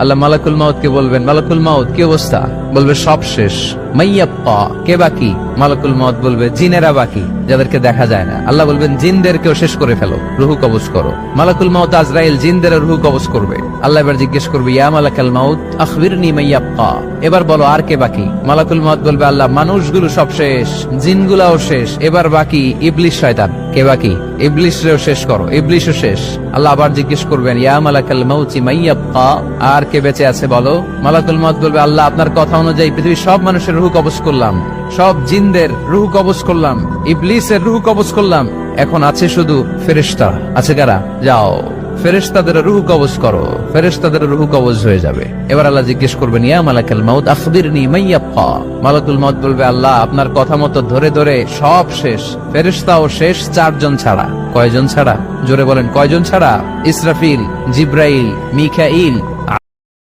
আল্লাহ মালাকুল মাউত কে বলবেন, মালাকুল মাউত কি অবস্থা? বলবে সব শেষ। মাইয়াব্বা, কে বাকি? মালাকুল মাউত বলবে জিনেরা বাকি, যাদেরকে দেখা যায় না। আল্লাহ বলবেন জিনদেরকেও শেষ করে ফেলো, রুহু কবজ করো। মালাকুল মাউত আজরাইল জিনদের রুহু কবজ করবে। আল্লাহ এবার জিজ্ঞেস করবে, ইয়া মালাকাল মাউত আখবিরনি মাইয়াব্বা, এবার বলো আর কে বাকি? মালাকুল মাউত বলবে, আল্লাহ মানুষগুলো সব শেষ, জিনগুলাও শেষ, এবার বাকি ইবলিশ শয়তান। কে বাকি? ইবলিশরেও শেষ করো, ইবলিশও শেষ। আল্লাহ আবার জিজ্ঞেস করবেন, ইয়া মালাকাল মাউতি মাইয়াব্বা, আর কে বেঁচে আছে বলো? মালাকুল মাউত বলবে, আল্লাহ আপনার কথা অনুযায়ী পৃথিবীর সব মানুষের রুহু কবজ করলাম, সব জিনদের রুহু কবজ করলাম, ইবলিসের রুহু কবজ করলাম, এখন আছে শুধু ফেরেশতা। আছে কারা? যাও ফেরেশতাদের রুহু কবজ করো। ফেরেশতাদের রুহু কবজ হয়ে যাবে। এবার আল্লাহ জিজ্ঞেস করবেন, ইয়া মালাকাল মাউত আখবিরনি মাইয়াব্বা। মালাকুল মাউত বলবে, আল্লাহ আপনার কথা মতো ধরে ধরে সব শেষ, ফেরেশতাও শেষ, 4 জন ছাড়া। কয়জন ছাড়া? জোরে বলেন, কয়জন ছাড়া? ইসরাফিল, জিব্রাইল, মিকাইল,